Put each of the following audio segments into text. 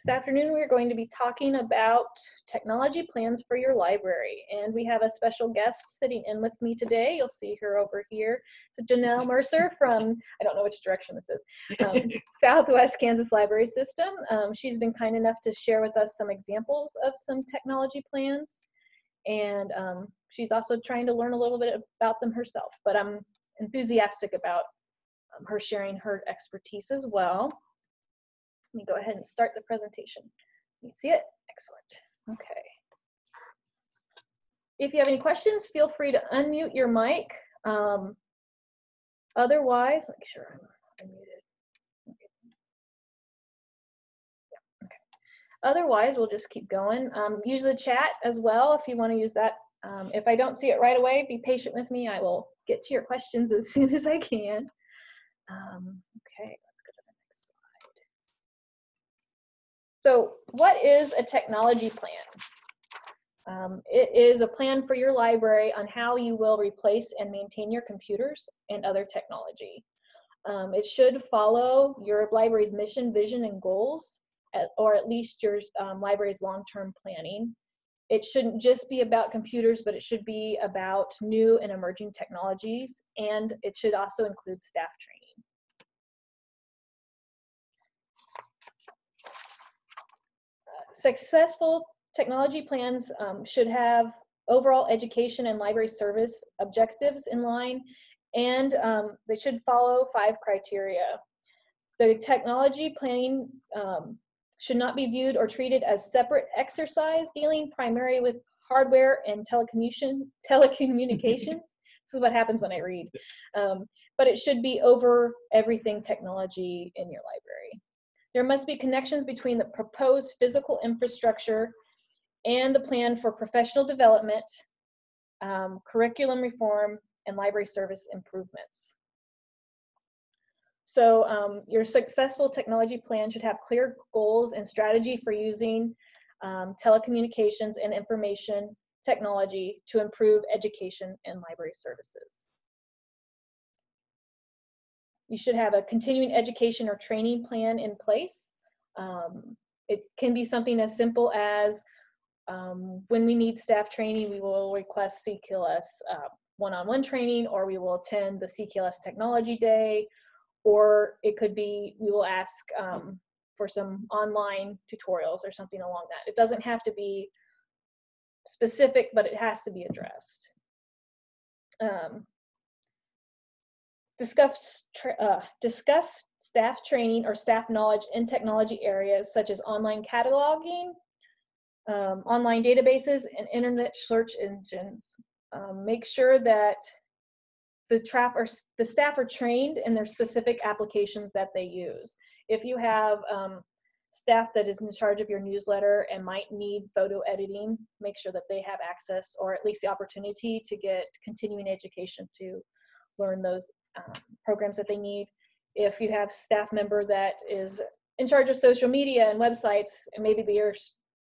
This afternoon, we're going to be talking about technology plans for your library. And we have a special guest sitting in with me today. You'll see her over here. It's Janelle Mercer from, I don't know which direction this is, Southwest Kansas Library System. She's been kind enough to share with us some examples of some technology plans. And she's also trying to learn a little bit about them herself. But I'm enthusiastic about her sharing her expertise as well. Let me go ahead and start the presentation. You see it? Excellent. Okay. If you have any questions, feel free to unmute your mic. Otherwise, make sure I'm unmuted. Okay. Yeah, okay. Otherwise, we'll just keep going. Use the chat as well if you want to use that. If I don't see it right away, be patient with me. I will get to your questions as soon as I can. Okay. So what is a technology plan? It is a plan for your library on how you will replace and maintain your computers and other technology. It should follow your library's mission, vision, and goals, or at least your library's long-term planning. It shouldn't just be about computers, but it should be about new and emerging technologies, and it should also include staff training. Successful technology plans should have overall education and library service objectives in line, and they should follow 5 criteria. The technology planning should not be viewed or treated as separate exercise dealing primarily with hardware and telecommunications. This is what happens when I read. But it should be over everything technology in your library. There must be connections between the proposed physical infrastructure and the plan for professional development, curriculum reform, and library service improvements. So your successful technology plan should have clear goals and strategy for using telecommunications and information technology to improve education and library services. You should have a continuing education or training plan in place. It can be something as simple as when we need staff training, we will request CKLS one-on-one training, or we will attend the CKLS Technology Day, or it could be we will ask for some online tutorials or something along that. It doesn't have to be specific, but it has to be addressed. Discuss staff training or staff knowledge in technology areas such as online cataloging, online databases, and internet search engines. Make sure that the staff are trained in their specific applications that they use. If you have staff that is in charge of your newsletter and might need photo editing, make sure that they have access or at least the opportunity to get continuing education to learn those programs that they need. If you have staff member that is in charge of social media and websites, and maybe they're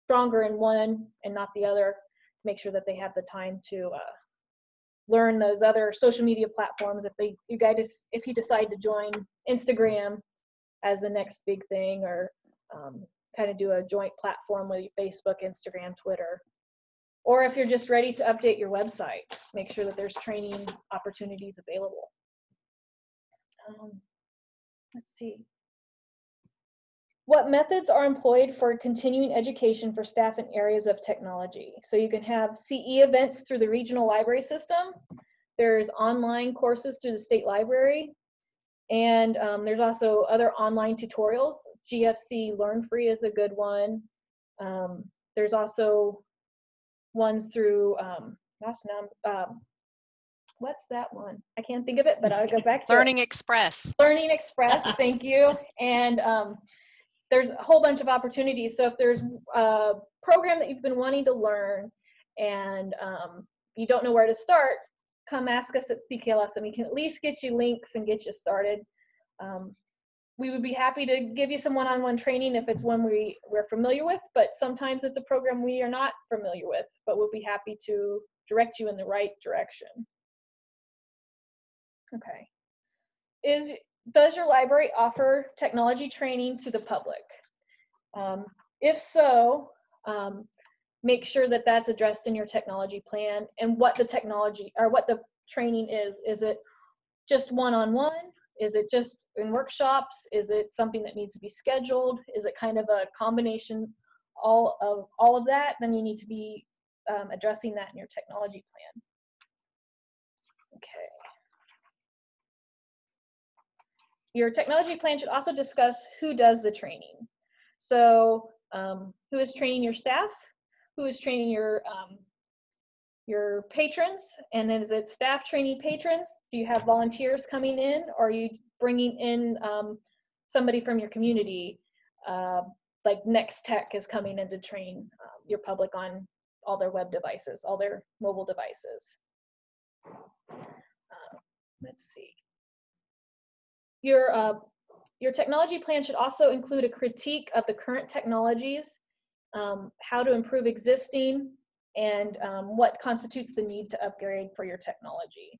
stronger in one and not the other, make sure that they have the time to learn those other social media platforms. If you decide to join Instagram as the next big thing, or kind of do a joint platform with Facebook, Instagram, Twitter, or if you're just ready to update your website, make sure that there's training opportunities available. Let's see. What methods are employed for continuing education for staff in areas of technology? So you can have CE events through the regional library system. There's online courses through the state library. And there's also other online tutorials. GFC Learn Free is a good one. There's also ones through, what's that one? I can't think of it, but I'll go back to Learning Express. Learning Express, thank you. And there's a whole bunch of opportunities. So if there's a program that you've been wanting to learn and you don't know where to start, come ask us at CKLS and we can at least get you links and get you started. We would be happy to give you some one-on-one training if it's one we're familiar with, but sometimes it's a program we are not familiar with, but we'll be happy to direct you in the right direction. Okay. Does your library offer technology training to the public? If so, make sure that that's addressed in your technology plan and what the technology or what the training is. Is it just one-on-one? Is it just in workshops? Is it something that needs to be scheduled? Is it kind of a combination all of that? Then you need to be addressing that in your technology plan. Okay. Your technology plan should also discuss who does the training. So who is training your staff? Who is training your patrons? And then is it staff training patrons? Do you have volunteers coming in, or are you bringing in somebody from your community? Like Next Tech is coming in to train your public on all their web devices, all their mobile devices. Let's see. Your technology plan should also include a critique of the current technologies, how to improve existing, and what constitutes the need to upgrade for your technology.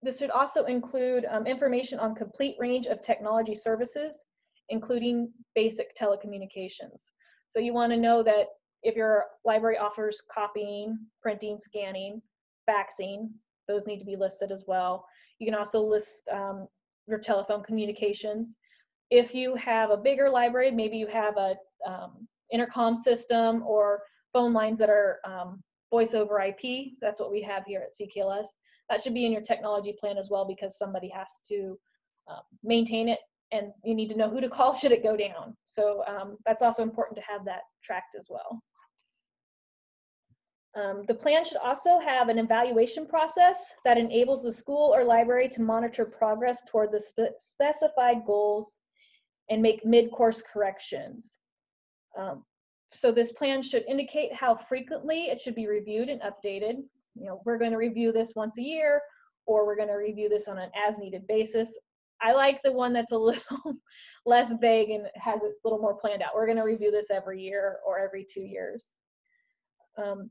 This should also include information on complete range of technology services, including basic telecommunications. So you want to know that if your library offers copying, printing, scanning, faxing, those need to be listed as well. You can also list your telephone communications. If you have a bigger library, maybe you have a intercom system or phone lines that are voice over IP. That's what we have here at CKLS. That should be in your technology plan as well, because somebody has to maintain it, and you need to know who to call should it go down. So that's also important to have that tracked as well. The plan should also have an evaluation process that enables the school or library to monitor progress toward the specified goals and make mid-course corrections. So this plan should indicate how frequently it should be reviewed and updated. You know, we're going to review this once a year, or we're going to review this on an as-needed basis. I like the one that's a little less vague and has it a little more planned out. We're going to review this every year or every 2 years.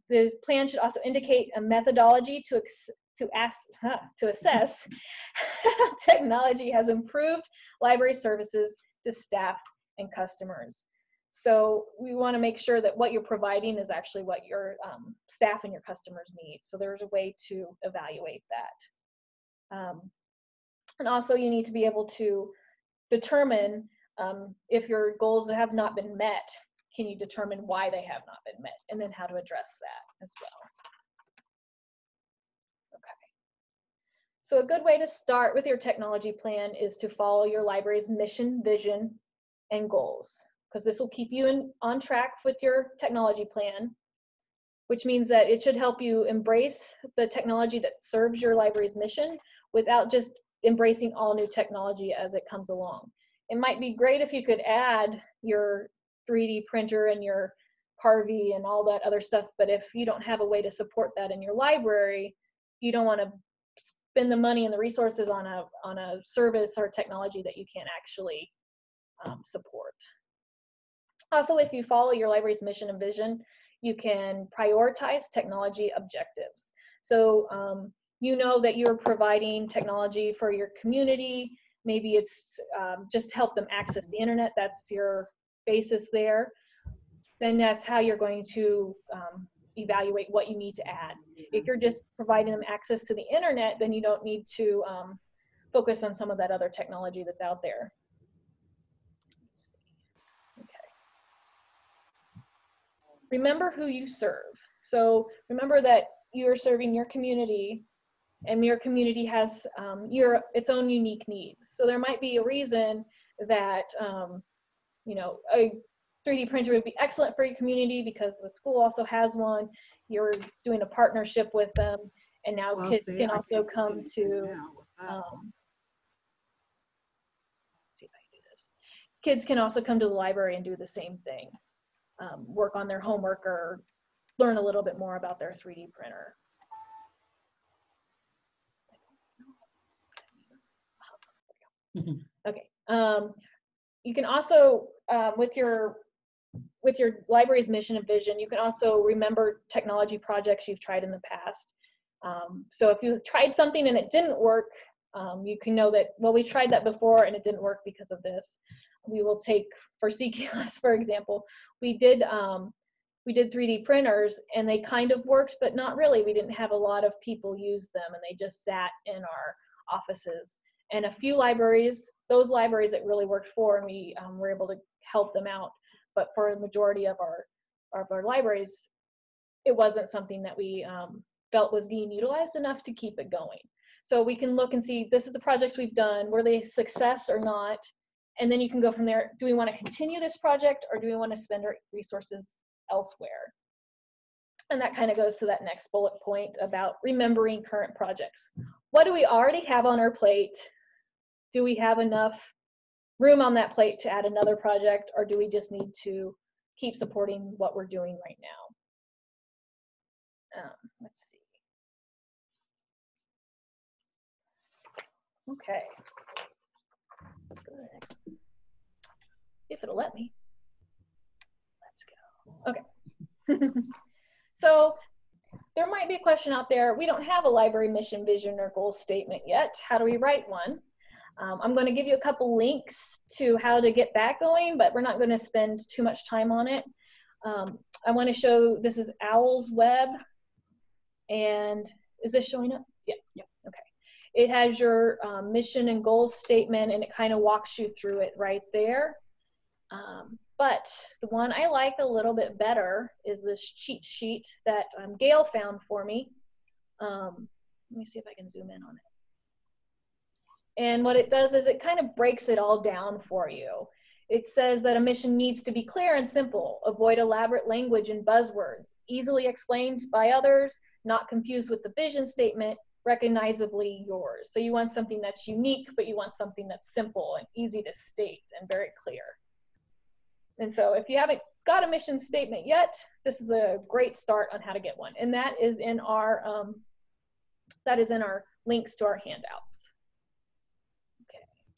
The plan should also indicate a methodology to assess how technology has improved library services to staff and customers. So we want to make sure that what you're providing is actually what your staff and your customers need. So there's a way to evaluate that. And also you need to be able to determine if your goals have not been met. Can you determine why they have not been met, and then how to address that as well. Okay. So a good way to start with your technology plan is to follow your library's mission, vision, and goals, because this will keep you on track with your technology plan, which means that it should help you embrace the technology that serves your library's mission without just embracing all new technology as it comes along. It might be great if you could add your 3D printer and your Harvey and all that other stuff, but if you don't have a way to support that in your library, you don't want to spend the money and the resources on a service or technology that you can't actually support. Also, if you follow your library's mission and vision, you can prioritize technology objectives. So you know that you're providing technology for your community. Maybe it's just help them access the internet. That's your basis there. Then that's how you're going to evaluate what you need to add. If you're just providing them access to the internet, then you don't need to focus on some of that other technology that's out there. Okay. Remember who you serve. So remember that you're serving your community, and your community has its own unique needs. So there might be a reason that you know, a 3D printer would be excellent for your community because the school also has one. You're doing a partnership with them, and now kids can also come to see if I can do this. Kids can also come to the library and do the same thing, work on their homework or learn a little bit more about their 3D printer. Okay. You can also, with your library's mission and vision, you can also remember technology projects you've tried in the past. So if you tried something and it didn't work, You can know that, well, we tried that before and it didn't work because of this. We will take, for CKLS, for example, we did 3D printers and they kind of worked, but not really. We didn't have a lot of people use them and they just sat in our offices. And a few libraries, those libraries it really worked for, and we were able to help them out. But for the majority of our libraries, it wasn't something that we felt was being utilized enough to keep it going. So we can look and see, this is the projects we've done, were they a success or not? And then you can go from there. Do we want to continue this project or do we want to spend our resources elsewhere? And that kind of goes to that next bullet point about remembering current projects. What do we already have on our plate? Do we have enough room on that plate to add another project, or do we just need to keep supporting what we're doing right now? Let's see. Okay. Let's go to the next one. If it'll let me. Let's go. Okay. So there might be a question out there. We don't have a library mission, vision, or goal statement yet. How do we write one? I'm going to give you a couple links to how to get that going, but we're not going to spend too much time on it. I want to show, this is Owl's Web, and is this showing up? Yeah. Okay. It has your mission and goals statement, and it kind of walks you through it right there. But the one I like a little bit better is this cheat sheet that Gail found for me. Let me see if I can zoom in on it. And what it does is it kind of breaks it all down for you. It says that a mission needs to be clear and simple, avoid elaborate language and buzzwords, easily explained by others, not confused with the vision statement, recognizably yours. So you want something that's unique, but you want something that's simple and easy to state and very clear. And so if you haven't got a mission statement yet, this is a great start on how to get one. And that is in our links to our handouts.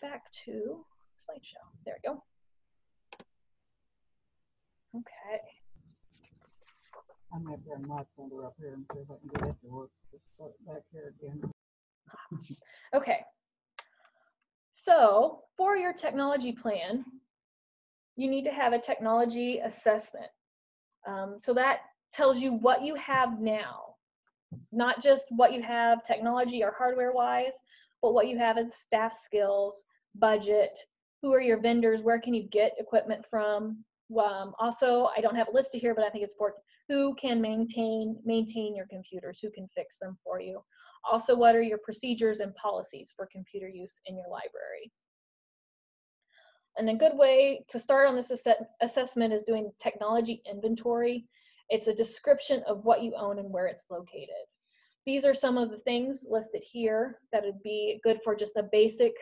Back to slideshow. There we go. Okay. I'm going to bring my folder up here and see if I can get it to work. Just start back here again. Okay. So for your technology plan, you need to have a technology assessment. So that tells you what you have now, not just what you have technology or hardware wise, but what you have as staff skills, budget, who are your vendors, where can you get equipment from. Also, I don't have a list here, but I think it's important, who can maintain your computers, who can fix them for you. Also, what are your procedures and policies for computer use in your library. And a good way to start on this assessment is doing technology inventory. It's a description of what you own and where it's located. These are some of the things listed here that would be good for just a basic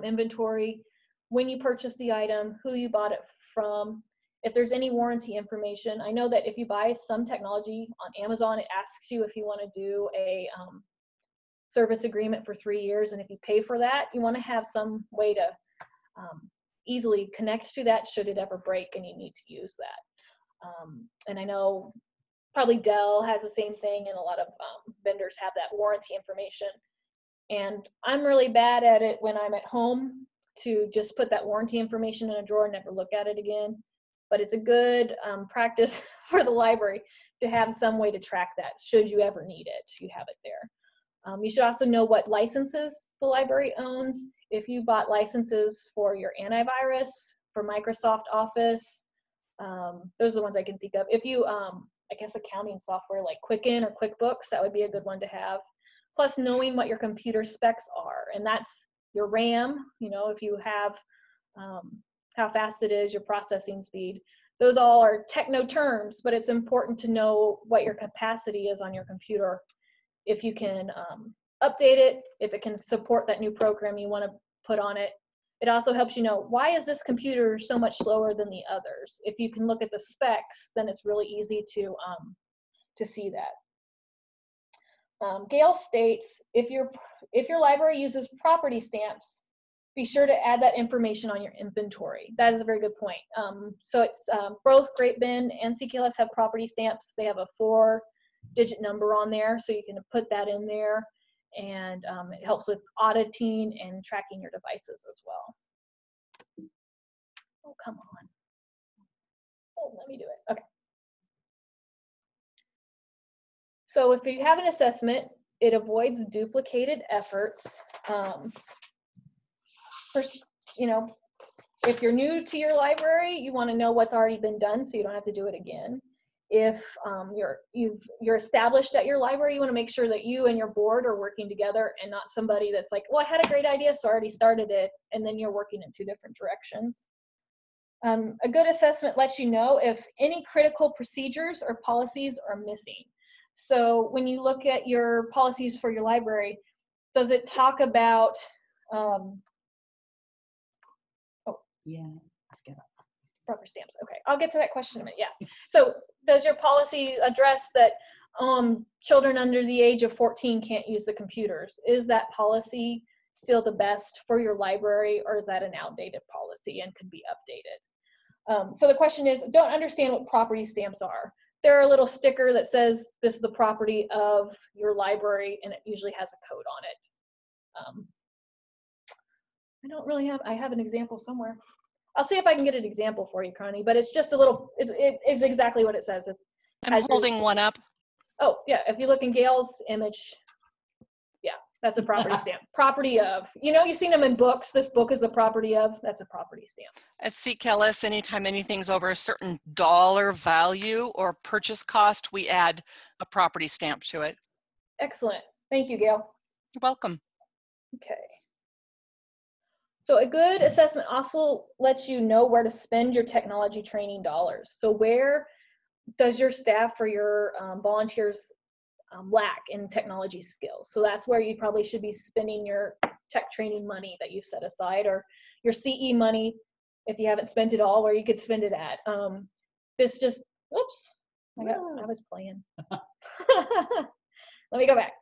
inventory. When you purchase the item, who you bought it from, if there's any warranty information. I know that if you buy some technology on Amazon, it asks you if you want to do a service agreement for 3 years, and if you pay for that, you want to have some way to easily connect to that should it ever break and you need to use that. And I know probably Dell has the same thing, and a lot of vendors have that warranty information. And I'm really bad at it when I'm at home to just put that warranty information in a drawer and never look at it again. But it's a good practice for the library to have some way to track that should you ever need it. You have it there. You should also know what licenses the library owns. If you bought licenses for your antivirus, for Microsoft Office, those are the ones I can think of. If you, I guess accounting software like Quicken or QuickBooks, that would be a good one to have. Plus knowing what your computer specs are, and that's your RAM, you know, if you have how fast it is, your processing speed. Those all are techno terms, but it's important to know what your capacity is on your computer. If you can update it, if it can support that new program you want to put on it. It also helps you know, why is this computer so much slower than the others? If you can look at the specs, then it's really easy to see that. Gail states, if your library uses property stamps, be sure to add that information on your inventory. That is a very good point. So it's both Great Bend and CKLS have property stamps. They have a 4-digit number on there, so you can put that in there. and it helps with auditing and tracking your devices as well. Oh, come on. Oh, let me do it. Okay. So if you have an assessment, it avoids duplicated efforts. First, you know, if you're new to your library, you want to know what's already been done so you don't have to do it again. If you're established at your library, you want to make sure that you and your board are working together and not somebody that's like, well, I had a great idea, so I already started it, and then you're working in two different directions. A good assessment lets you know if any critical procedures or policies are missing. So when you look at your policies for your library, does it talk about, Yeah, let's get up. rubber stamps? Okay, I'll get to that question in a minute. Yeah. So does your policy address that children under the age of 14 can't use the computers? Is that policy still the best for your library, or is that an outdated policy and could be updated? So the question is, don't understand what property stamps are. They're a little sticker that says this is the property of your library, and it usually has a code on it. I don't really have, I have an example somewhere. I'll see if I can get an example for you, Connie, but it's just a little, it is exactly what it says. I'm holding one up. Oh, yeah, if you look in Gail's image, yeah, that's a property stamp. Property of, you know, you've seen them in books. This book is the property of, that's a property stamp. At CKLS, anytime anything's over a certain dollar value or purchase cost, we add a property stamp to it. Excellent. Thank you, Gail. You're welcome. Okay. So a good assessment also lets you know where to spend your technology training dollars. So where does your staff or your volunteers lack in technology skills? So that's where you probably should be spending your tech training money that you've set aside, or your CE money, if you haven't spent it all, where you could spend it at. This just, whoops, I was playing. Let me go back.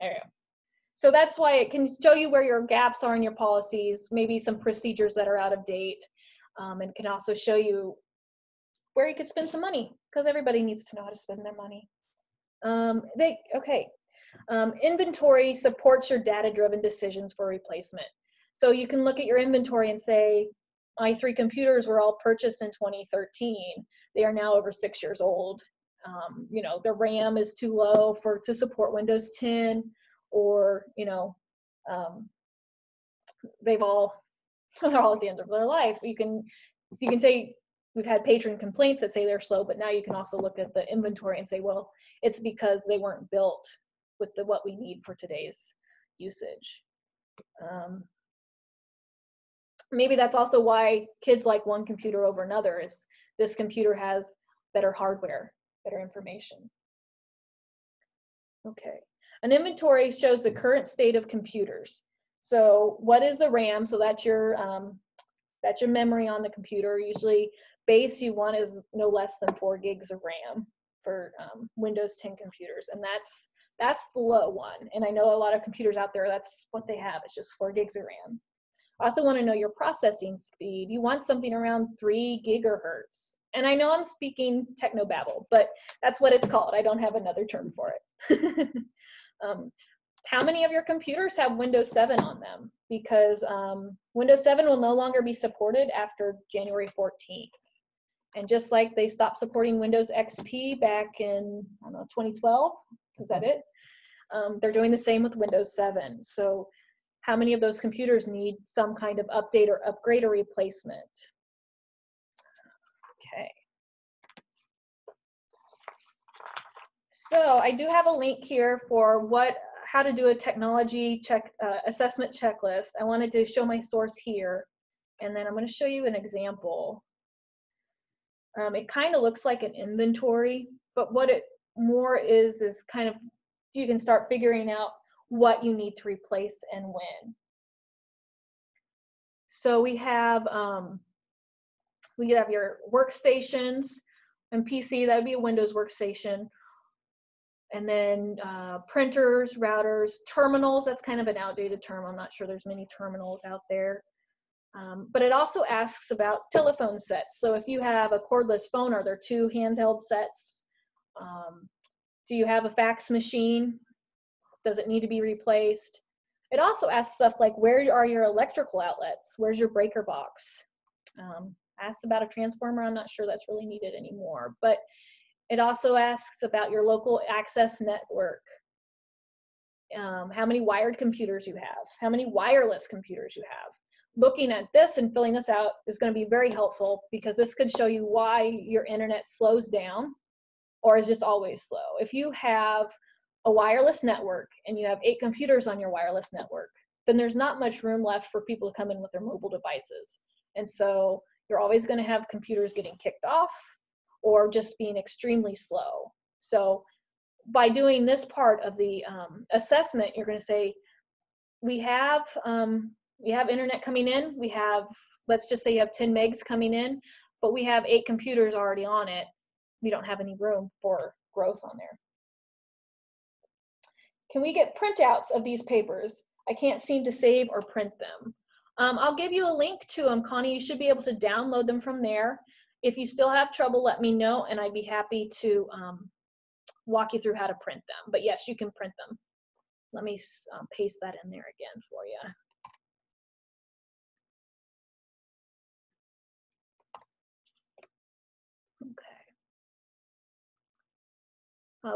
There we go. So that's why it can show you where your gaps are in your policies, maybe some procedures that are out of date, and can also show you where you could spend some money, because everybody needs to know how to spend their money. Inventory supports your data-driven decisions for replacement. So you can look at your inventory and say, my 3 computers were all purchased in 2013. They are now over 6 years old. You know, the RAM is too low to support Windows 10, or, you know, they're all at the end of their life. You can say, we've had patron complaints that say they're slow, but now you can also look at the inventory and say, well, it's because they weren't built with what we need for today's usage. Maybe that's also why kids like one computer over another, is this computer has better hardware, better information. Okay. An inventory shows the current state of computers. So what is the RAM? So that's your memory on the computer. Usually base you want is no less than 4 gigs of RAM for Windows 10 computers, and that's the low one. And I know a lot of computers out there, that's what they have. It's just 4 gigs of RAM. Also want to know your processing speed. You want something around 3 gigahertz. And I know I'm speaking technobabble, but that's what it's called. I don't have another term for it. How many of your computers have Windows 7 on them? Because Windows 7 will no longer be supported after January 14th. And just like they stopped supporting Windows XP back in, I don't know, 2012, is that it? They're doing the same with Windows 7. So how many of those computers need some kind of update or upgrade or replacement? Okay. So I do have a link here for how to do a technology assessment checklist. I wanted to show my source here, and then I'm going to show you an example. It kind of looks like an inventory, but what it more is kind of, you can start figuring out what you need to replace and when. So we have your workstations and PC, that would be a Windows workstation. And then printers, routers, terminals, that's kind of an outdated term. I'm not sure there's many terminals out there. But it also asks about telephone sets. So if you have a cordless phone, are there 2 handheld sets? Do you have a fax machine? Does it need to be replaced? It also asks stuff like, where are your electrical outlets? Where's your breaker box? Asks about a transformer. I'm not sure that's really needed anymore, but it also asks about your local access network. How many wired computers you have, how many wireless computers you have. Looking at this and filling this out is going to be very helpful, because this could show you why your internet slows down or is just always slow. If you have a wireless network and you have 8 computers on your wireless network, then there's not much room left for people to come in with their mobile devices. And so you're always going to have computers getting kicked off or just being extremely slow. So by doing this part of the assessment, you're going to say, we have internet coming in. We have, let's just say you have 10 megs coming in, but we have 8 computers already on it. We don't have any room for growth on there. Can we get printouts of these papers? I can't seem to save or print them. I'll give you a link to them, Connie. You should be able to download them from there. If you still have trouble, let me know, and I'd be happy to walk you through how to print them. But yes, you can print them. Let me paste that in there again for you. Okay.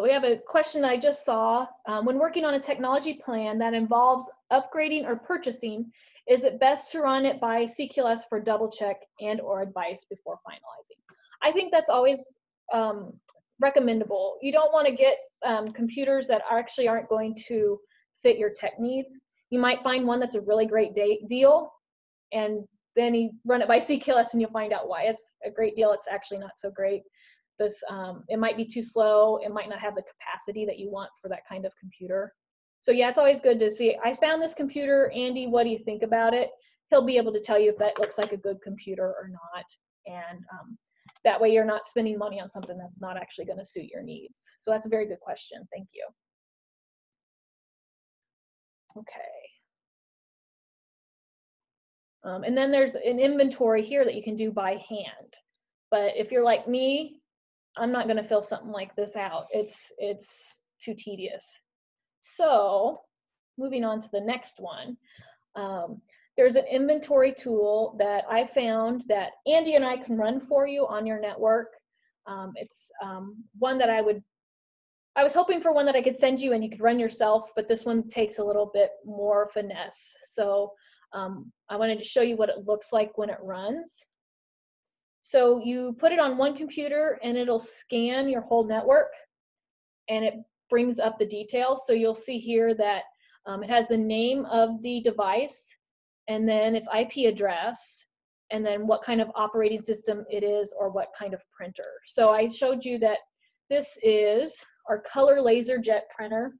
We have a question I just saw. When working on a technology plan that involves upgrading or purchasing, is it best to run it by CKLS for double check and or advice before finalizing? I think that's always recommendable. You don't want to get computers that actually aren't going to fit your tech needs. You might find one that's a really great deal, and then you run it by CKLS and you'll find out why it's a great deal. It's actually not so great. It might be too slow. It might not have the capacity that you want for that kind of computer. So yeah, it's always good to see, I found this computer, Andy, what do you think about it? He'll be able to tell you if that looks like a good computer or not. And that way you're not spending money on something that's not actually going to suit your needs. So that's a very good question. Thank you. Okay. And then there's an inventory here that you can do by hand. But if you're like me, I'm not going to fill something like this out. It's too tedious. So moving on to the next one, there's an inventory tool that I found that Andy and I can run for you on your network. It's one that I was hoping for one that I could send you and you could run yourself, but this one takes a little bit more finesse. So I wanted to show you what it looks like when it runs. So you put it on one computer and it'll scan your whole network and it brings up the details. So you'll see here that it has the name of the device and then its IP address and then what kind of operating system it is or what kind of printer. So I showed you that this is our color laser jet printer.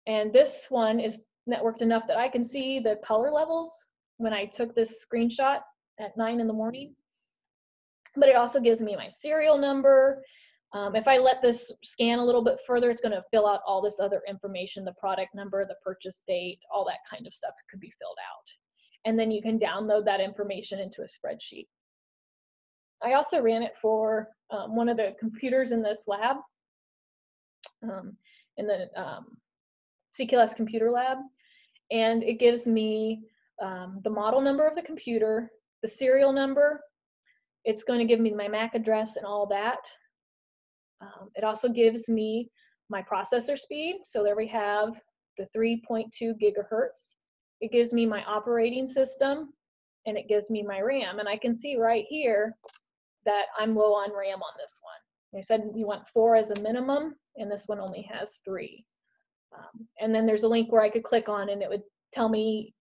And this one is networked enough that I can see the color levels when I took this screenshot at 9 in the morning. But it also gives me my serial number. If I let this scan a little bit further, it's going to fill out all this other information, the product number, the purchase date, all that kind of stuff could be filled out. And then you can download that information into a spreadsheet. I also ran it for one of the computers in this lab, in the CKLS computer lab. And it gives me the model number of the computer, the serial number. It's going to give me my MAC address and all that. It also gives me my processor speed. So there we have the 3.2 gigahertz. It gives me my operating system and it gives me my RAM. And I can see right here that I'm low on RAM on this one. They said you want 4 as a minimum and this one only has 3. And then there's a link where I could click on and it would tell me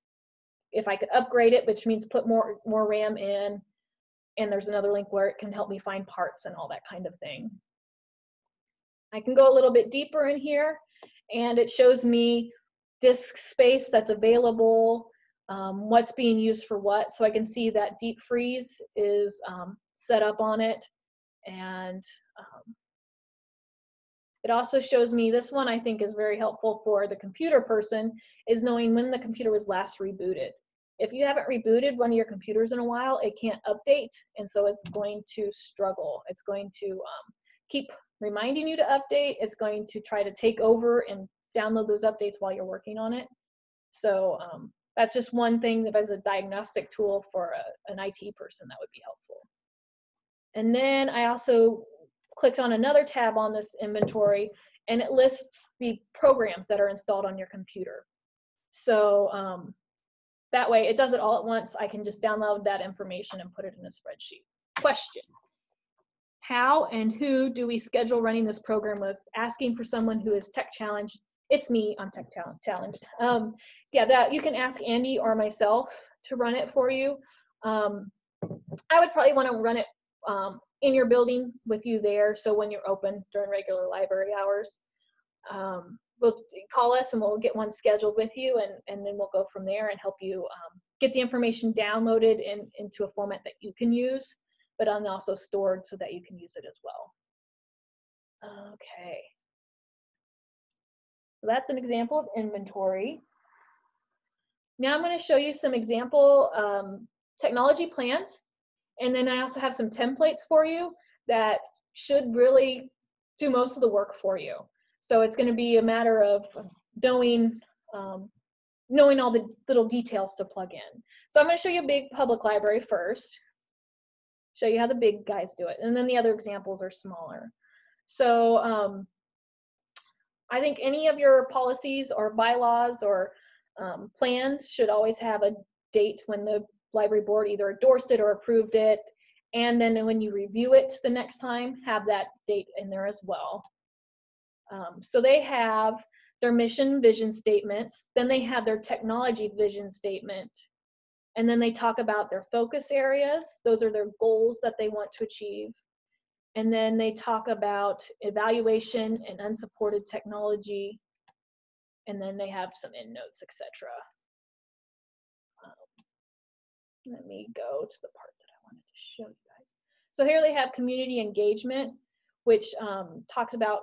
if I could upgrade it, which means put more RAM in. And there's another link where it can help me find parts and all that kind of thing. I can go a little bit deeper in here and it shows me disk space that's available, what's being used for what. So I can see that deep freeze is set up on it. And it also shows me, this one I think is very helpful for the computer person, is knowing when the computer was last rebooted. If you haven't rebooted one of your computers in a while, it can't update, and so it's going to struggle. It's going to keep reminding you to update. It's going to try to take over and download those updates while you're working on it. So that's just one thing that as a diagnostic tool for an IT person that would be helpful. And then I also clicked on another tab on this inventory, and it lists the programs that are installed on your computer. So that way it does it all at once. I can just download that information and put it in a spreadsheet. Question: how and who do we schedule running this program with? Asking for someone who is tech challenged. It's me, I'm tech challenged. Yeah, that you can ask Andy or myself to run it for you. I would probably want to run it in your building with you there, so when you're open during regular library hours, we'll call us and we'll get one scheduled with you, and then we'll go from there and help you get the information downloaded into a format that you can use, but also stored so that you can use it as well. Okay. So that's an example of inventory. Now I'm going to show you some example technology plans, and then I also have some templates for you that should really do most of the work for you. So it's going to be a matter of knowing all the little details to plug in. So I'm going to show you a big public library first, show you how the big guys do it, and then the other examples are smaller. So I think any of your policies or bylaws or plans should always have a date when the library board either endorsed it or approved it, and then when you review it the next time, have that date in there as well. So they have their mission vision statements, then they have their technology vision statement, and then they talk about their focus areas. Those are their goals that they want to achieve. And then they talk about evaluation and unsupported technology. And then they have some endnotes, etc. Let me go to the part that I wanted to show you guys. So here they have community engagement, which talks about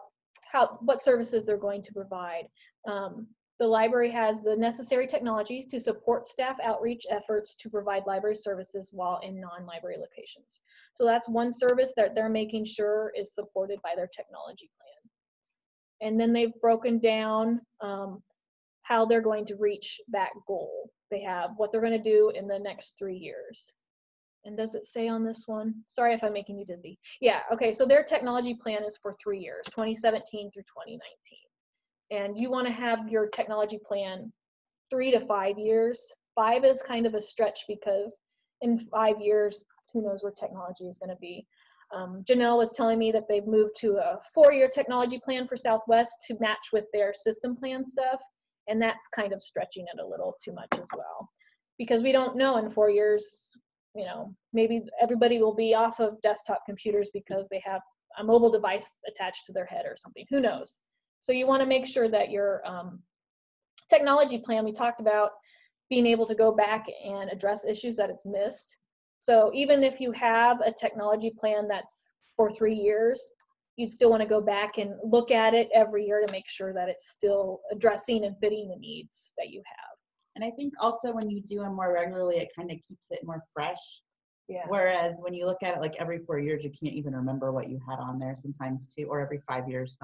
what services they're going to provide. The library has the necessary technology to support staff outreach efforts to provide library services while in non-library locations. So that's one service that they're making sure is supported by their technology plan. And then they've broken down how they're going to reach that goal. They have what they're going to do in the next 3 years. And does it say on this one? Sorry if I'm making you dizzy. Yeah, okay, so their technology plan is for 3 years, 2017 through 2019. And you want to have your technology plan 3 to 5 years. 5 is kind of a stretch because in 5 years, who knows where technology is going to be. Janelle was telling me that they've moved to a 4-year technology plan for Southwest to match with their system plan stuff. And that's kind of stretching it a little too much as well. Because we don't know in 4 years, you know, maybe everybody will be off of desktop computers because they have a mobile device attached to their head or something. Who knows? So you want to make sure that your technology plan, we talked about being able to go back and address issues that it's missed. So even if you have a technology plan that's for 3 years, you'd still want to go back and look at it every year to make sure that it's still addressing and fitting the needs that you have. And I think also when you do them more regularly, it kind of keeps it more fresh. Yeah. Whereas when you look at it like every 4 years, you can't even remember what you had on there sometimes too, or every 5 years.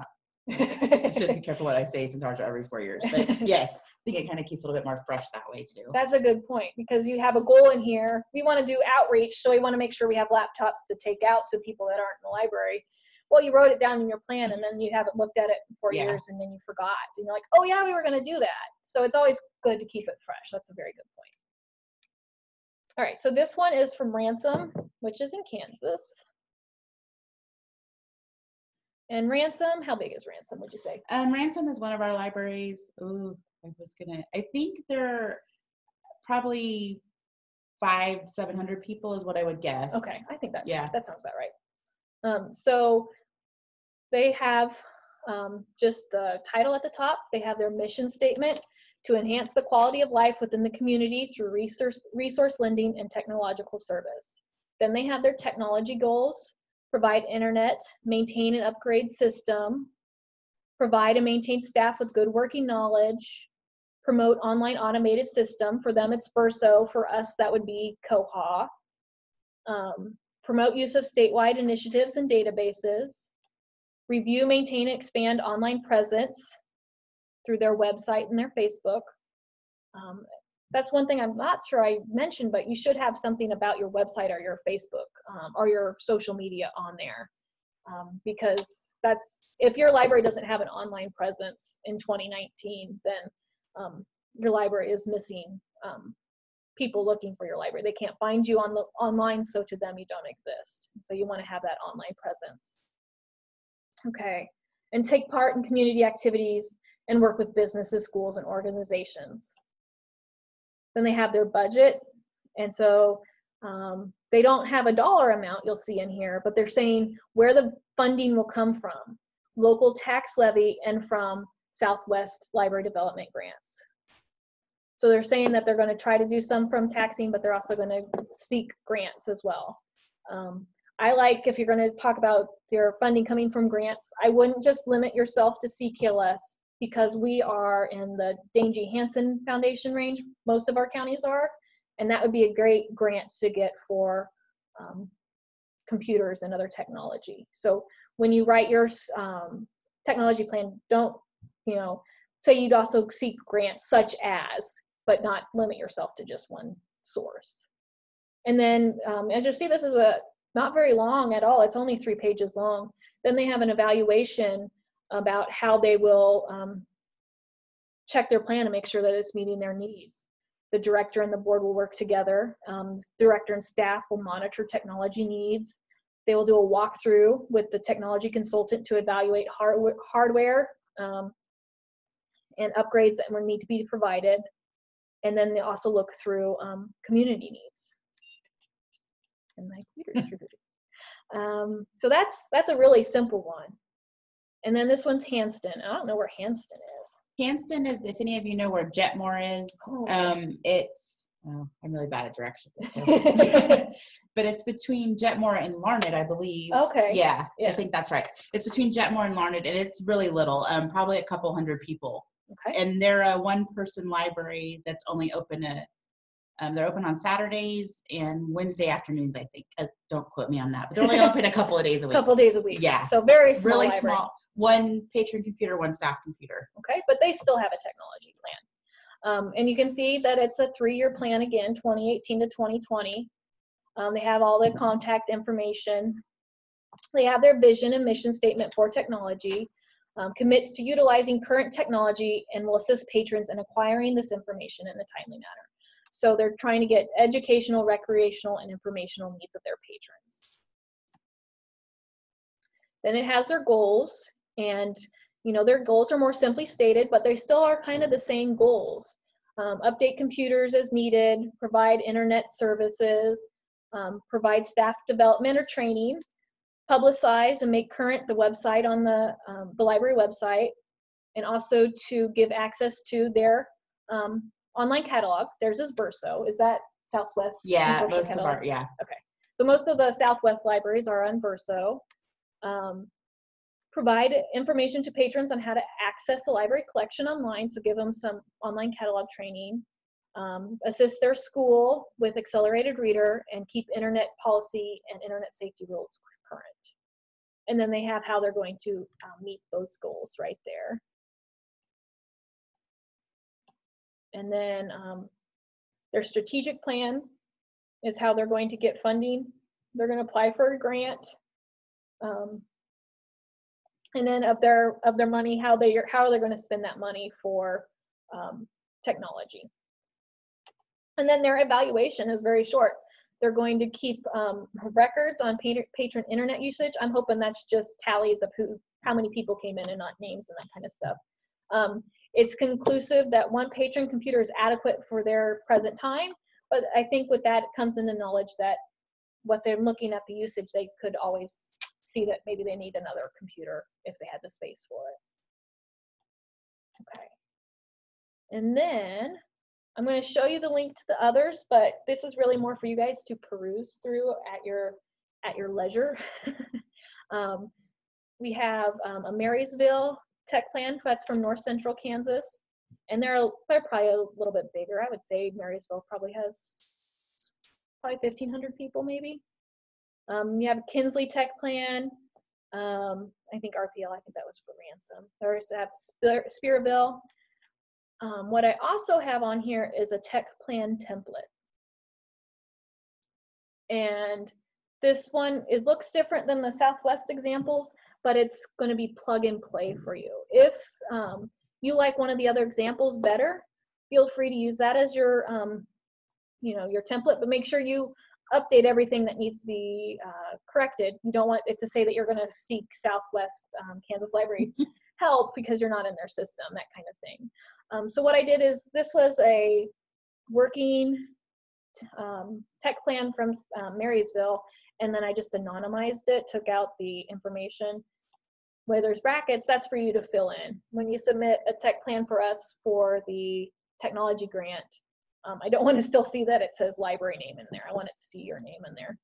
I should be careful what I say since ours are every 4 years. But yes, I think it kind of keeps it a little bit more fresh that way too. That's a good point, because you have a goal in here. We want to do outreach, so we want to make sure we have laptops to take out to people that aren't in the library. Well, you wrote it down in your plan, and then you haven't looked at it in 4 years, and then you forgot. And you're like, oh yeah, we were going to do that. So it's always good to keep it fresh. That's a very good point. All right, so this one is from Ransom, which is in Kansas. And Ransom, how big is Ransom, would you say? Ransom is one of our libraries. Ooh, I think they're probably 500-700 people is what I would guess. Okay, I think that sounds about right. So they have just the title at the top. They have their mission statement to enhance the quality of life within the community through resource lending and technological service. Then they have their technology goals: provide internet, maintain and upgrade system, provide and maintain staff with good working knowledge, promote online automated system. For them, it's Verso. For us, that would be Koha. Promote use of statewide initiatives and databases, review, maintain, and expand online presence, through their website and their Facebook. That's one thing I'm not sure I mentioned, but you should have something about your website or your Facebook or your social media on there, because if your library doesn't have an online presence in 2019, then your library is missing people looking for your library. They can't find you online, so to them you don't exist. So you want to have that online presence. Okay, and take part in community activities and work with businesses, schools, and organizations. Then they have their budget, and so they don't have a dollar amount you'll see in here, but they're saying where the funding will come from: local tax levy and from Southwest Library Development grants. So they're saying that they're going to try to do some from taxing, but they're also going to seek grants as well. I like, if you're going to talk about your funding coming from grants, I wouldn't just limit yourself to CKLS, because we are in the Dane G. Hansen Foundation range. Most of our counties are, and that would be a great grant to get for computers and other technology. So when you write your technology plan, don't, say you'd also seek grants such as, but not limit yourself to just one source. And then as you'll see, this is not very long at all. It's only 3 pages long. Then they have an evaluation about how they will check their plan and make sure that it's meeting their needs. The director and the board will work together. Director and staff will monitor technology needs. They will do a walkthrough with the technology consultant to evaluate hardware and upgrades that will need to be provided. And then they also look through community needs. And my computer's so that's a really simple one. And then this one's Hanston. I don't know where Hanston is. Hanston is, if any of you know where Jetmore is, I'm really bad at directions. So. But it's between Jetmore and Larned, I believe. Okay. Yeah, I think that's right. It's between Jetmore and Larned, and it's really little, probably a couple hundred people. Okay. And they're a one-person library that's only open they're open on Saturdays and Wednesday afternoons, I think. Don't quote me on that, but they're only open a couple of days a week. Couple days a week. Yeah. So very small really library. Small. One patron computer, one staff computer. Okay, but they still have a technology plan. And you can see that it's a 3-year plan again, 2018 to 2020. They have all the contact information. They have their vision and mission statement for technology. Commits to utilizing current technology and will assist patrons in acquiring this information in a timely manner. So they're trying to get educational, recreational, and informational needs of their patrons. Then it has their goals, and their goals are more simply stated, but they still are kind of the same goals. Update computers as needed, provide internet services, provide staff development or training, publicize and make current the website on the library website, and also to give access to their online catalog. Theirs is Verso. Is that Southwest? Yeah, most of our, yeah. Okay. So most of the Southwest libraries are on Verso. Provide information to patrons on how to access the library collection online, so give them some online catalog training. Assist their school with accelerated reader, and keep internet policy and internet safety rules current. And then they have how they're going to meet those goals right there. And then their strategic plan is how they're going to get funding. They're going to apply for a grant. And then of their money, how are they going to spend that money for technology. And then their evaluation is very short. They're going to keep records on patron internet usage. I'm hoping that's just tallies of how many people came in and not names and that kind of stuff. It's conclusive that one patron computer is adequate for their present time, but I think with that it comes in the knowledge that what they're looking at the usage, they could always see that maybe they need another computer if they had the space for it. Okay. And then I'm going to show you the link to the others, but this is really more for you guys to peruse through at your leisure. We have a Marysville tech plan that's from North Central Kansas, and they're probably a little bit bigger. I would say Marysville probably has 1,500 people maybe. You have Kinsley tech plan. I think RPL, I think that was for Ransom. There's that Spearville. What I also have on here is a tech plan template. And this one, it looks different than the Southwest examples, but it's going to be plug and play for you. If you like one of the other examples better, feel free to use that as your, your template, but make sure you update everything that needs to be corrected. You don't want it to say that you're going to seek Southwest Kansas Library help because you're not in their system, that kind of thing. So what I did is, this was a working tech plan from Marysville, and then I just anonymized it, took out the information. Where there's brackets, that's for you to fill in. When you submit a tech plan for us for the technology grant, I don't want to still see that it says library name in there. I want it to see your name in there.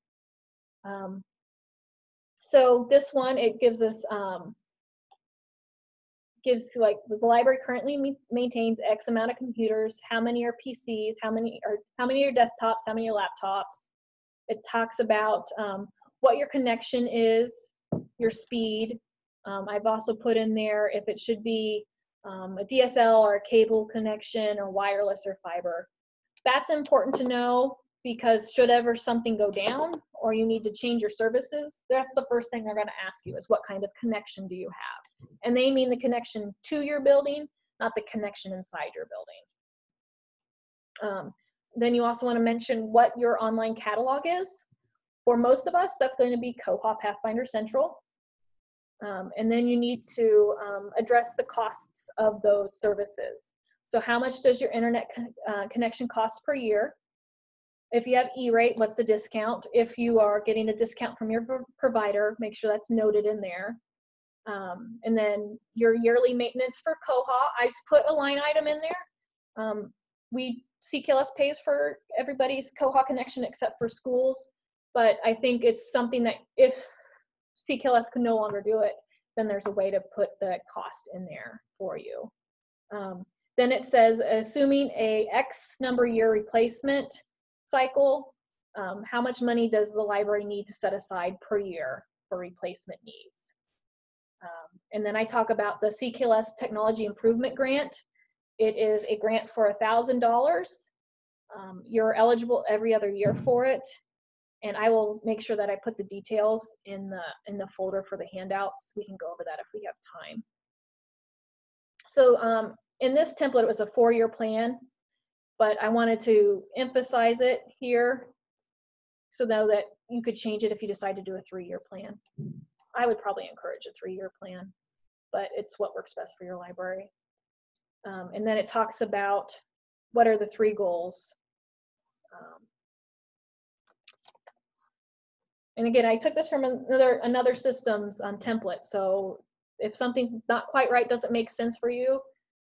So this one, it gives us, like, the library currently maintains X amount of computers, how many are PCs, how many are your desktops, how many are laptops. It talks about what your connection is, your speed. I've also put in there if it should be a DSL or a cable connection or wireless or fiber. That's important to know, because should ever something go down or you need to change your services, that's the first thing they're going to ask you is, what kind of connection do you have? And they mean the connection to your building, not the connection inside your building. Then you also want to mention what your online catalog is. For most of us, that's going to be Koha Pathfinder Central. And then you need to address the costs of those services. So how much does your internet connection cost per year? If you have E-rate, what's the discount? If you are getting a discount from your provider, make sure that's noted in there. And then your yearly maintenance for Koha, I just put a line item in there. CKLS pays for everybody's Koha connection except for schools, but I think it's something that if CKLS could no longer do it, then there's a way to put the cost in there for you. Then it says, assuming a X number year replacement cycle, how much money does the library need to set aside per year for replacement needs? And then I talk about the CKLS Technology Improvement Grant. It is a grant for $1,000. You're eligible every other year for it. And I will make sure that I put the details in the folder for the handouts. We can go over that if we have time. So in this template, it was a 4-year plan, but I wanted to emphasize it here so that you could change it if you decide to do a 3-year plan. I would probably encourage a 3-year plan, but it's what works best for your library. And then it talks about what are the 3 goals. And again, I took this from another systems template. So if something's not quite right, doesn't make sense for you,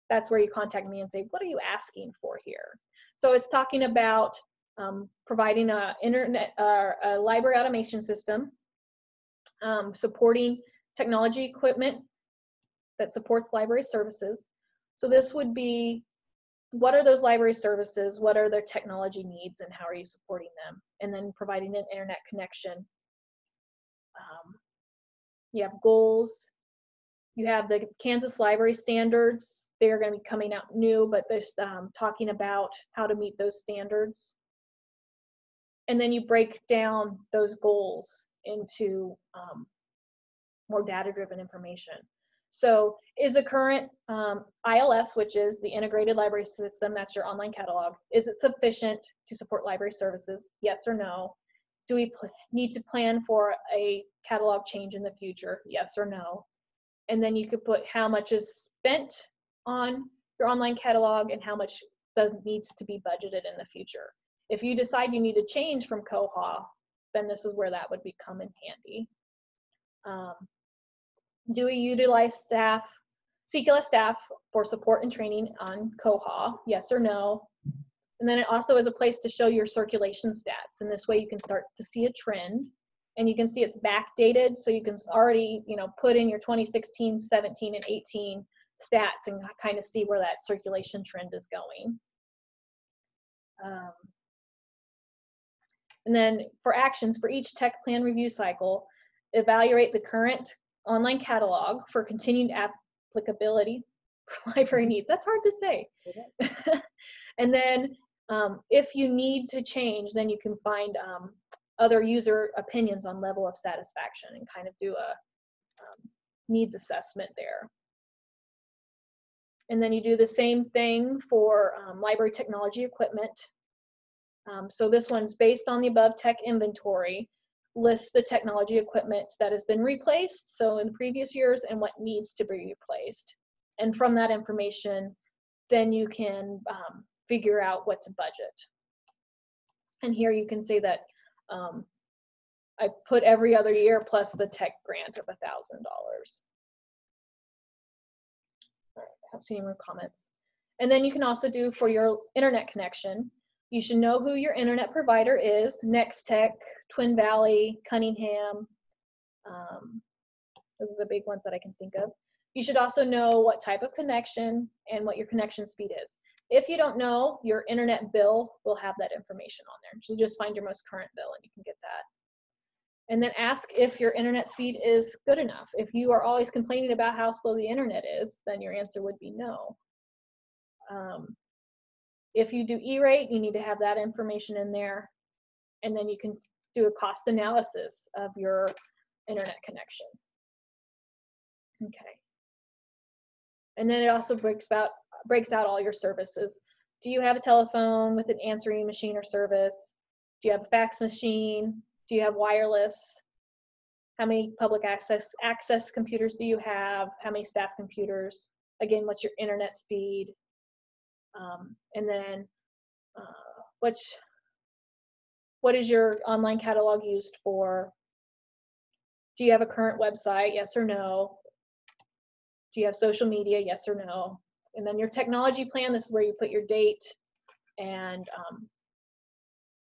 that's where you contact me and say, what are you asking for here? So it's talking about providing a library automation system, supporting technology equipment that supports library services. So this would be, what are those library services? What are their technology needs and how are you supporting them? And then providing an internet connection. You have goals. You have the Kansas library standards. They're going to be coming out new, but they're talking about how to meet those standards. And then you break down those goals into more data-driven information. So is the current ILS, which is the integrated library system, that's your online catalog, is it sufficient to support library services? Yes or no? Do we need to plan for a catalog change in the future? Yes or no? And then you could put how much is spent on your online catalog and how much needs to be budgeted in the future. If you decide you need to change from Koha, then this is where that would come in handy. Do we utilize CKLS staff for support and training on Koha? Yes or no? And then it also is a place to show your circulation stats. And this way you can start to see a trend and you can see it's backdated. So you can already, put in your 2016, 17, and 18 stats and kind of see where that circulation trend is going. And then for actions for each tech plan review cycle, evaluate the current online catalog for continued applicability for library needs. That's hard to say. And then if you need to change, then you can find other user opinions on level of satisfaction and kind of do a needs assessment there. And then you do the same thing for library technology equipment. So this one's based on the above tech inventory, lists the technology equipment that has been replaced, so in previous years, and what needs to be replaced. And from that information, then you can figure out what to budget. And here you can see that I put every other year plus the tech grant of $1,000. All right, I have seen more comments. And then you can also do for your internet connection. You should know who your internet provider is, Nextech, Twin Valley, Cunningham. Those are the big ones that I can think of. You should also know what type of connection and what your connection speed is. If you don't know, your internet bill will have that information on there. So just find your most current bill and you can get that. And then ask if your internet speed is good enough. If you are always complaining about how slow the internet is, then your answer would be no. If you do E-rate, you need to have that information in there. And then you can do a cost analysis of your internet connection. Okay. And then it also breaks out all your services. Do you have a telephone with an answering machine or service? Do you have a fax machine? Do you have wireless? How many public access computers do you have? How many staff computers? Again, what's your internet speed? And then what is your online catalog used for? Do you have a current website? Yes or no? Do you have social media? Yes or no? And then your technology plan, this is where you put your date and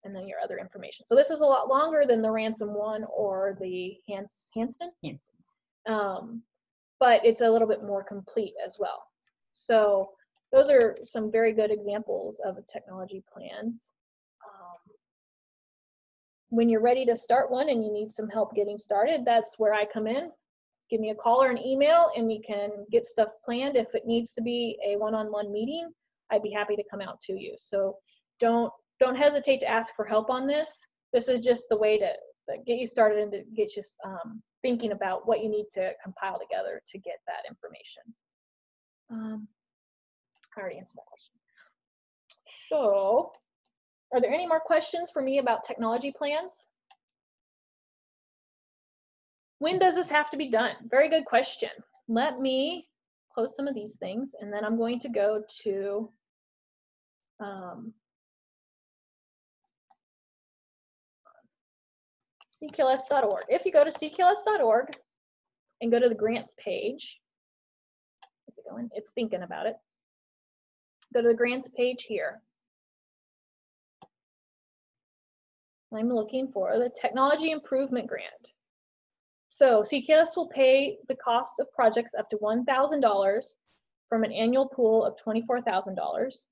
then your other information. So this is a lot longer than the Ransom one or the Hanston. But it's a little bit more complete as well. So those are some very good examples of technology plans. When you're ready to start one and you need some help getting started, that's where I come in. Give me a call or an email and we can get stuff planned. If it needs to be a one-on-one meeting, I'd be happy to come out to you. So don't hesitate to ask for help on this. This is just the way to get you started and to get you thinking about what you need to compile together to get that information. I already answered that question. So, are there any more questions for me about technology plans? When does this have to be done? Very good question. Let me close some of these things and then I'm going to go to CKLS.org. If you go to CKLS.org and go to the grants page, is it going? It's thinking about it. Go to the grants page here. I'm looking for the Technology Improvement Grant. So CKLS will pay the costs of projects up to $1,000 from an annual pool of $24,000.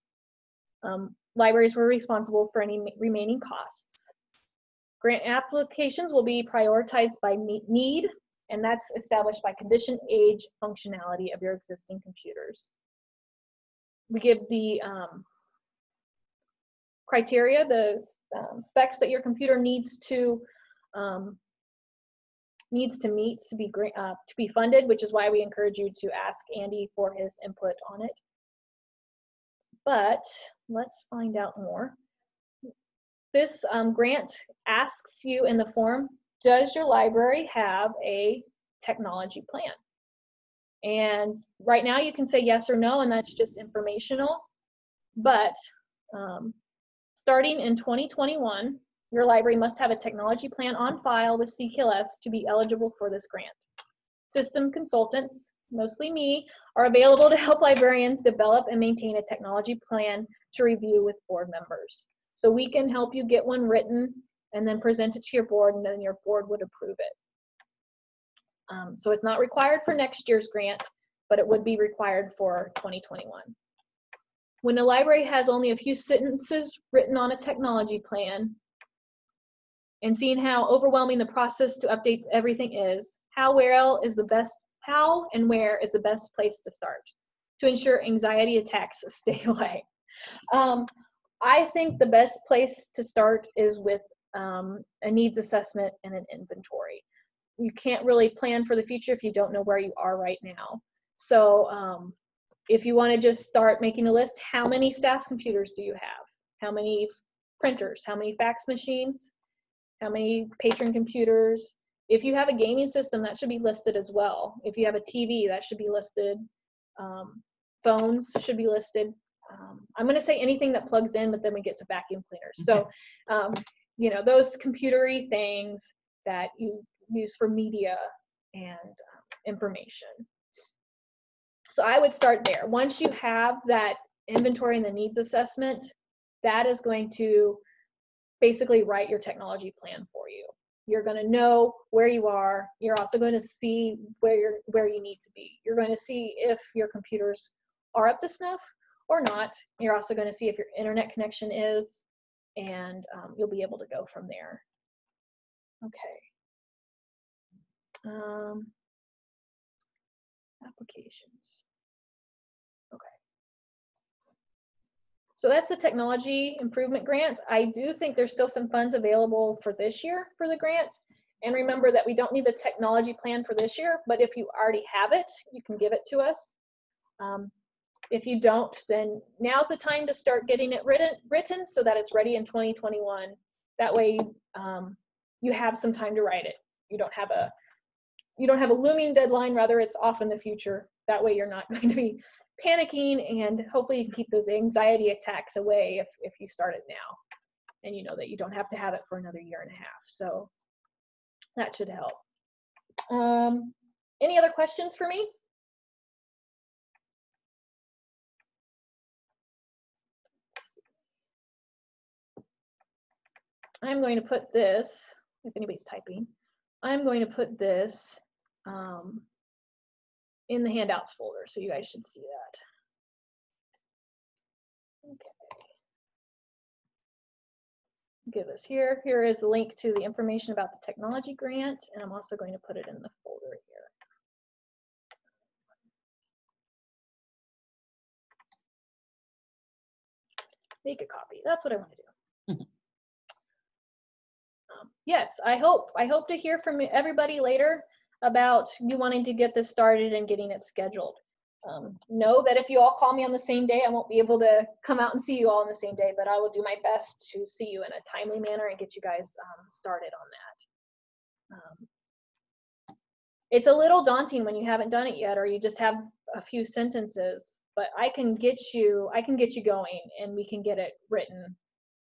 Libraries were responsible for any remaining costs. Grant applications will be prioritized by need, and that's established by condition, age, functionality of your existing computers. We give the criteria, the specs that your computer needs to meet to be funded, which is why we encourage you to ask Andy for his input on it. But let's find out more. This grant asks you in the form, does your library have a technology plan? And right now you can say yes or no, and that's just informational. But starting in 2021, your library must have a technology plan on file with CKLS to be eligible for this grant. System consultants, mostly me, are available to help librarians develop and maintain a technology plan to review with board members. So we can help you get one written and then present it to your board, and then your board would approve it. So it's not required for next year's grant, but it would be required for 2021. When a library has only a few sentences written on a technology plan, and seeing how overwhelming the process to update everything is, how and where is the best place to start? to ensure anxiety attacks stay away. I think the best place to start is with a needs assessment and an inventory. You can't really plan for the future if you don't know where you are right now. So if you want to just start making a list, how many staff computers do you have? How many printers? How many fax machines? How many patron computers? If you have a gaming system, that should be listed as well. If you have a TV, that should be listed. Phones should be listed. I'm going to say anything that plugs in, but then we get to vacuum cleaners. So, you know, those computery things that you use for media and information. So I would start there. Once you have that inventory and the needs assessment, that is going to basically write your technology plan for you. You're going to know where you are. You're also going to see where you need to be. You're going to see if your computers are up to snuff or not. You're also going to see if your internet connection is, and you'll be able to go from there. Okay. Applications. Okay. So that's the technology improvement grant. I do think there's still some funds available for this year for the grant. And remember that we don't need the technology plan for this year, but if you already have it, you can give it to us. If you don't, then now's the time to start getting it written so that it's ready in 2021. That way you have some time to write it. You don't have a looming deadline, rather it's off in the future. That way you're not going to be panicking, and hopefully you can keep those anxiety attacks away if you start it now. And you know that you don't have to have it for another 1.5 years. So that should help. Any other questions for me? I'm going to put this, if anybody's typing, I'm going to put this in the handouts folder, so you guys should see that. Okay. Give us here. Here is the link to the information about the technology grant, and I'm also going to put it in the folder here. Make a copy. That's what I want to do. Yes, I hope to hear from everybody later about you wanting to get this started and getting it scheduled. Know that if you all call me on the same day, I won't be able to come out and see you all on the same day, but I will do my best to see you in a timely manner and get you guys started on that. It's a little daunting when you haven't done it yet, or you just have a few sentences, but I can get you going, and we can get it written,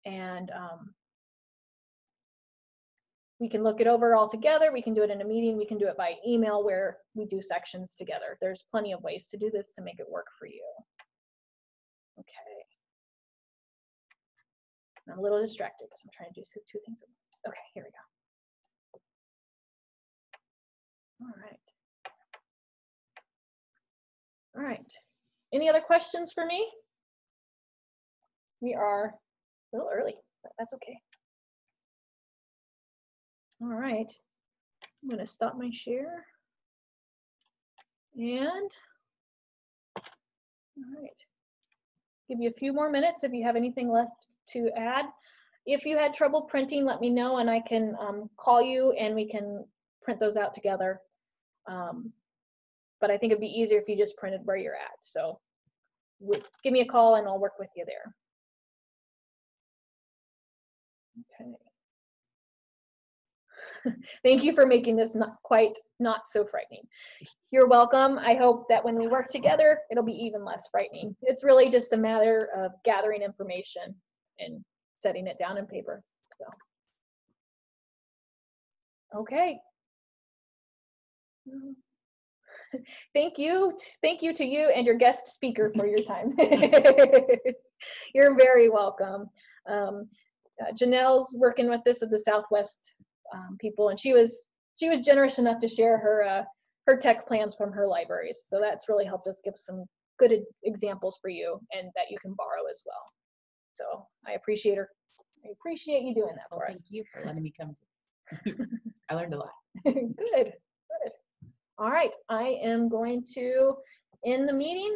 and we can look it over all together. We can do it in a meeting. We can do it by email where we do sections together. There's plenty of ways to do this to make it work for you. Okay. I'm a little distracted because I'm trying to do two things at once. Okay, here we go. All right. All right. Any other questions for me? We are a little early, but that's okay. All right. I'm going to stop my share. And all right. Give you a few more minutes if you have anything left to add. If you had trouble printing, let me know, and I can call you and we can print those out together. But I think it'd be easier if you just printed where you're at. So give me a call and I'll work with you there. Okay. Thank you for making this not so frightening. You're welcome. I hope that when we work together, it'll be even less frightening. It's really just a matter of gathering information and setting it down in paper. So, okay. Thank you to you and your guest speaker for your time. You're very welcome. Janelle's working with this at the Southwest people, and she was generous enough to share her tech plans from her libraries. So that's really helped us give some good examples for you and that you can borrow as well. So I appreciate her. I appreciate you doing that for us. Thank you for letting me come. I learned a lot. Good. All right, I am going to end the meeting.